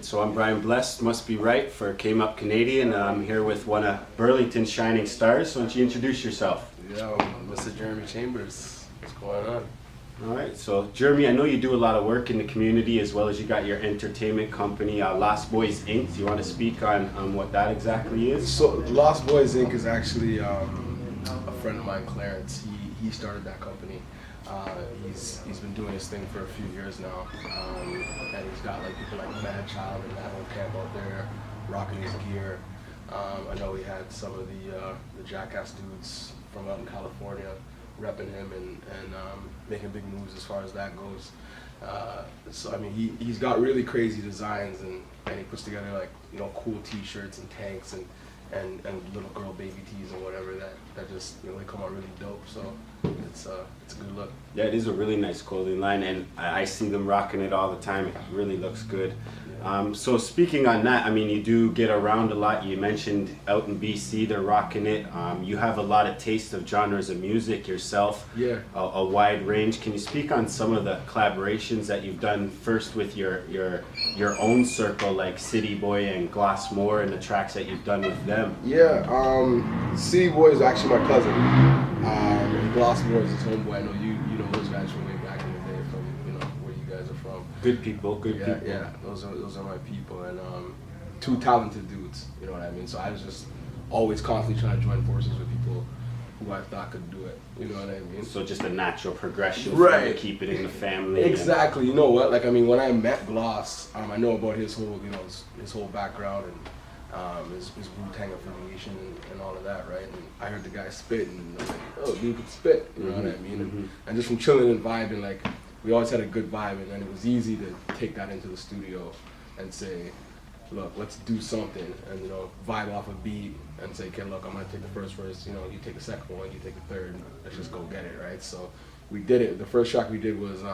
So I'm Brian Blessed, Must B-Rhyte for CameUp Canadian. I'm here with one of Burlington's shining stars. So why don't you introduce yourself? Yo, Mr. Jeremy Chambers. What's going on? All right, so Jeremy, I know you do a lot of work in the community as well as you got your entertainment company, Lost Boys Inc. Do you want to speak on what that exactly is? So Lost Boys Inc. is actually a friend of mine, Clarence. He started that company. He's been doing his thing for a few years now, and he's got like people like Mad Child and that whole camp out there rocking his gear. I know he had some of the Jackass dudes from out in California repping him and making big moves as far as that goes. So I mean, he's got really crazy designs and he puts together like cool T-shirts and tanks and little girl baby tees and whatever that just they come out really dope. So it's a good look. Yeah, it is a really nice clothing line, and I see them rocking it all the time. It really looks good. So speaking on that, I mean, you do get around a lot. You mentioned out in BC, they're rocking it. You have a lot of taste of genres of music yourself. Yeah. A wide range. Can you speak on some of the collaborations that you've done first with your own circle, like City Boy and Glossmore, and the tracks that you've done with them? Yeah. City Boy is actually my cousin. And Glossmore is his homeboy. I know you know those guys from way back in the day, from where you guys are from. Good people, good people. Yeah, those are my people, and two talented dudes. You know what I mean? So I was just always constantly trying to join forces with people who I thought could do it. You know what I mean? So just a natural progression, right? To keep it in the family. Exactly. You know what? Like I mean, when I met Gloss, I know about his whole his whole background and his Wu-Tang affiliation and all of that, right? And I heard the guy spit, and I was like, oh, dude could spit. You know what I mean? And just from chilling and vibing, like. We always had a good vibe, and then it was easy to take that into the studio and say, look, let's do something, and vibe off a beat and say, okay, look, I'm gonna take the first verse, you take the second one, you take the third, let's just go get it, right? So we did it. The first track we did was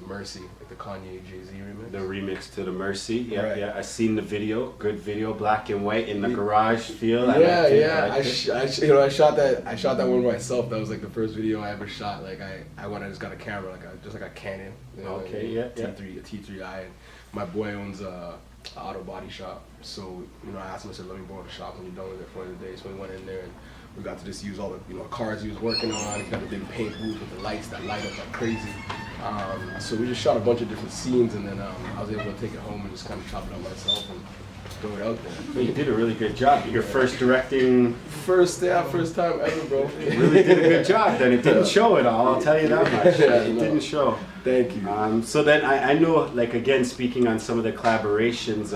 Mercy, like the Kanye Jay-Z remix. The remix to the Mercy, yeah, right. Yeah. I seen the video, good video, black and white in the garage feel. I shot that one myself. That was like the first video I ever shot. Like I went, I just got a camera, just like a Canon. Okay, a T3i. And my boy owns a auto body shop, so I asked him, I said, let me borrow the shop when you're done with it for the day. So we went in there and we got to just use all the cars he was working on. He got the big paint booth with the lights that light up like crazy. So we just shot a bunch of different scenes, and then I was able to take it home and just kind of chop it up myself and throw it out there. You did a really good job. Your first directing. First time ever, bro. You really did a good job. Then it didn't show it all. I'll tell you that much. It didn't show. Thank you. So then I know, like again, speaking on some of the collaborations,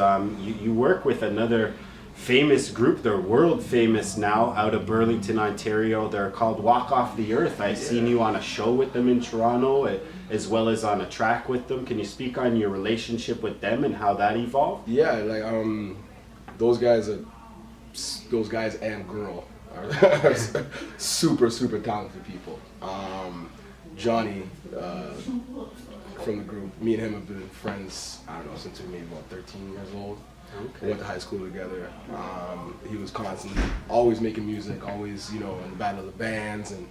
you work with another famous group. They're world famous now, out of Burlington, Ontario. They're called Walk Off the Earth. I've seen you on a show with them in Toronto, as well as on a track with them. Can you speak on your relationship with them and how that evolved? Yeah, like those guys and girl are super talented people. Johnny from the group, me and him have been friends, I don't know, since we were maybe about 13 years old. Okay. We went to high school together. He was constantly always making music, always in the battle of the bands, and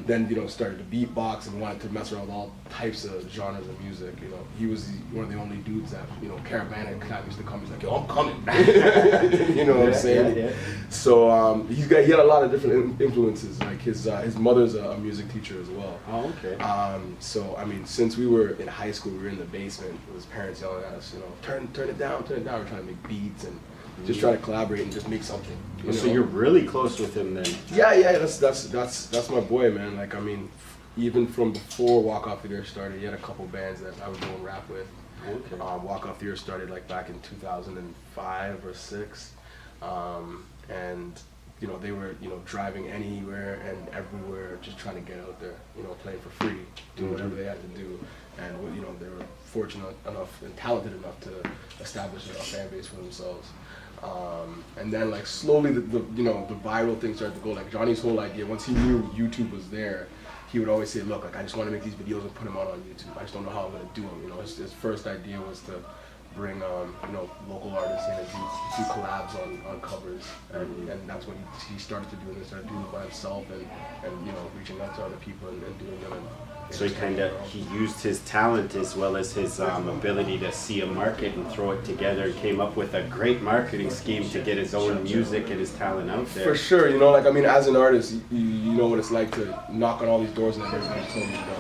then started to beatbox and wanted to mess around with all types of genres of music. He was one of the only dudes that Caravan and Cat used to come. He's like, yo, I'm coming. You know what I'm saying? Yeah. So he had a lot of different influences. Like his mother's a music teacher as well. Oh, okay. So I mean, since we were in high school, we were in the basement with his parents yelling at us, turn it down. We're trying to make beats and just try to collaborate and just make something. So you're really close with him then? Yeah. That's my boy, man. Like I mean, even from before Walk Off the Earth started, he had a couple bands that I was doing rap with. Okay. Walk Off the Earth started like back in 2005 or 6, and they were driving anywhere and everywhere, just trying to get out there, playing for free, do whatever they had to do, and they were fortunate enough and talented enough to establish a fan base for themselves. And then like slowly the viral thing started to go. Like Johnny's whole idea, once he knew YouTube was there, he would always say, look, like I just want to make these videos and put them out on YouTube. I just don't know how I'm gonna do them. His first idea was to bring local artists in and do collabs on covers, and that's what he started to do, and he started doing it by himself, and reaching out to other people and doing them. So he used his talent as well as his ability to see a market and throw it together, and came up with a great marketing scheme to get his own music and his talent out there. For sure, as an artist, you know what it's like to knock on all these doors and everybody told you no.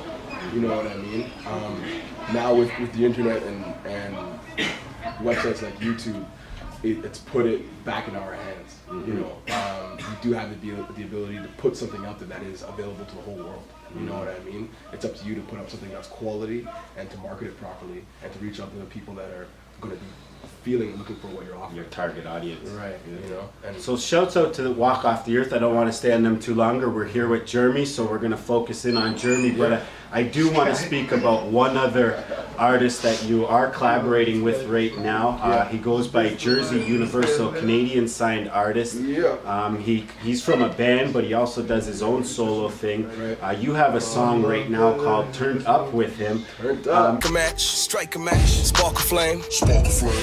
You know what I mean? Now with the internet and websites like YouTube, it's put it back in our hands. We do have the ability to put something out there that is available to the whole world. You know what I mean? It's up to you to put up something that's quality and to market it properly and to reach out to the people that are going to be looking for what you're offering. Your target audience. Right, And so shouts out to the Walk Off the Earth. I don't want to stay on them too longer. We're here with Jeremy, so we're going to focus in on Jeremy. But I do want to speak about one other artist that you are collaborating with right now. He goes by Jersey Universal Canadian signed artist. He's from a band, but he also does his own solo thing. You have a song right now called Turned Up with him. Turned Up. Strike a match, spark a flame.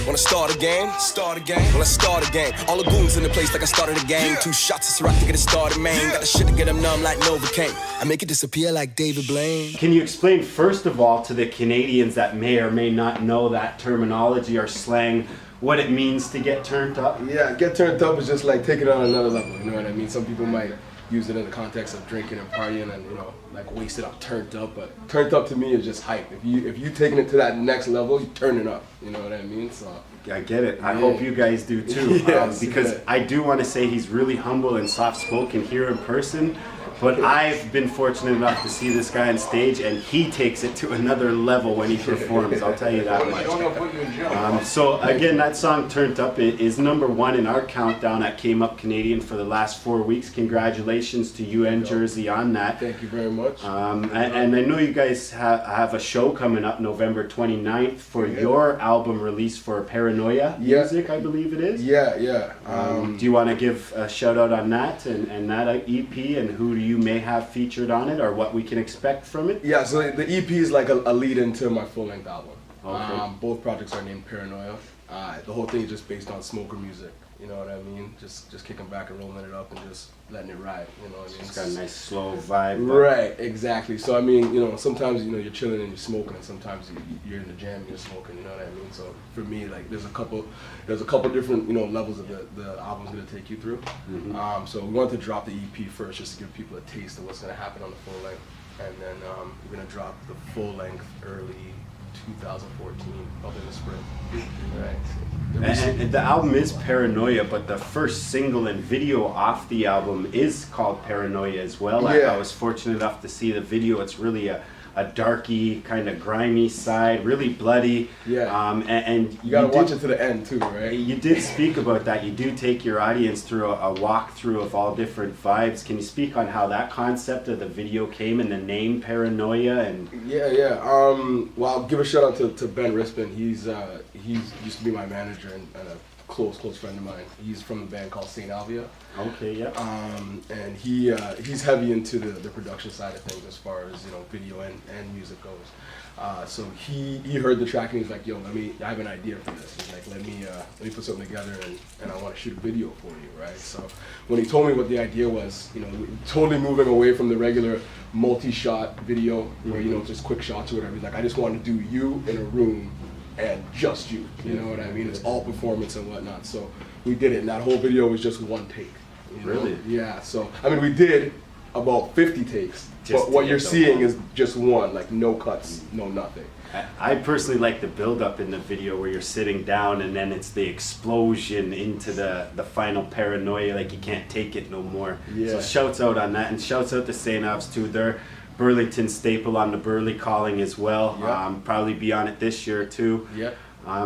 Wanna start a game? Well, let's start a game. All the goons in the place like I started a game. 2 shots, it's right to get it started, man. Got the shit to get them numb like Novocaine. I make it disappear like David Blaine. Can you explain first of all to the Canadians that may or may not know that terminology or slang, what it means to get turned up? Yeah, get turned up is just like take it on another level, you know what I mean? Some people might use it in the context of drinking and partying and like wasted up, turned up, but turned up to me is just hype. If you taking it to that next level, you turn it up, you know what I mean? So I get it. I hope you guys do too. Because I do want to say he's really humble and soft-spoken here in person. But I've been fortunate enough to see this guy on stage, and he takes it to another level when he performs, I'll tell you that much. So again, that song Turned Up is #1 in our countdown at CameUp Canadian for the last 4 weeks. Congratulations to you and Jersey on that. Thank you very much. And I know you guys have a show coming up November 29th for your album release for Paranoia Music, I believe it is. Do you want to give a shout out on that and that EP, and who you may have featured on it, or what we can expect from it? Yeah, so the EP is like a lead into my full-length album. Okay. Both projects are named Paranoia. The whole thing is just based on smoker music. You know what I mean? Just kicking back and rolling it up and just letting it ride. You know what I mean? It's got a nice slow vibe. Right, exactly. So I mean, sometimes you're chilling and you're smoking, and sometimes you're in the jam and you're smoking. You know what I mean? So for me, like there's a couple different levels of the album's gonna take you through. So we wanted to drop the EP first, just to give people a taste of what's gonna happen on the full length, and then we're gonna drop the full length early 2014, up in the spring. Right. And the album is Paranoia, but the first single and video off the album is called Paranoia as well. I was fortunate enough to see the video. It's really a darky, kind of grimy side, really bloody. And you gotta watch it to the end too, right? You did speak about that. You do take your audience through a walkthrough of all different vibes. Can you speak on how that concept of the video came and the name Paranoia? And well, I'll give a shout out to Ben Rispin. He's used to be my manager and a close friend of mine. He's from a band called Saint Alvia. Okay, And he's heavy into the production side of things as far as video and music goes. So he heard the track and he's like, yo, I have an idea for this. He's like, let me put something together and I want to shoot a video for you, right? So when he told me what the idea was, totally moving away from the regular multi-shot video where just quick shots or whatever. He's like, I just want to do you in a room and just you know what I mean? It's all performance and whatnot. So we did it, and that whole video was just one take. Really? Yeah. So we did about 50 takes, but what you're seeing is just one, like no cuts, no nothing. I personally like the build up in the video where you're sitting down and then it's the explosion into the final Paranoia, like you can't take it no more. So shouts out on that, and shouts out to St. Alves too. They're Burlington staple on the Burley Calling as well. Probably be on it this year too.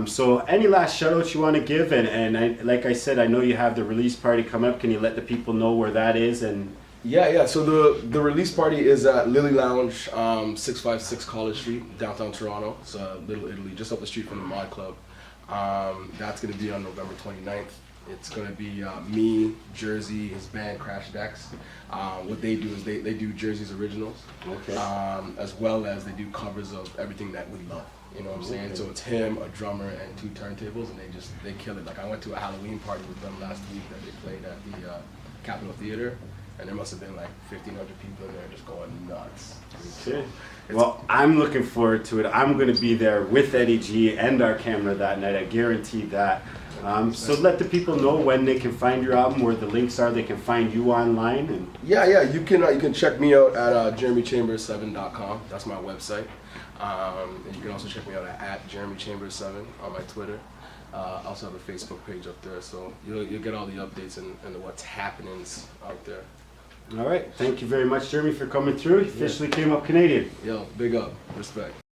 So any last shout outs you want to give, and like I said, I know you have the release party coming up. Can you let the people know where that is? And so the release party is at Lily Lounge, 656 College Street, downtown Toronto. It's Little Italy, just up the street from the Mod Club. That's going to be on November 29th. It's going to be me, Jersey, his band Crash Decks. What they do is they do Jersey's originals, as well as they do covers of everything that we love. You know what I'm saying? So it's him, a drummer, and 2 turntables, and they kill it. Like, I went to a Halloween party with them last week that they played at the Capitol Theater, and there must have been like 1,500 people in there just going nuts. Okay. Well, I'm looking forward to it. I'm going to be there with Eddie G and our camera that night. I guarantee that. So let the people know when they can find your album, where the links are. They can find you online. And Yeah. You can check me out at jeremychambers7.com. That's my website. And you can also check me out at jeremychambers7 on my Twitter. I also have a Facebook page up there, so you'll get all the updates and what's happenings out there. all right. Thank you very much, Jeremy, for coming through. You officially came up Canadian. Yo, big up, respect.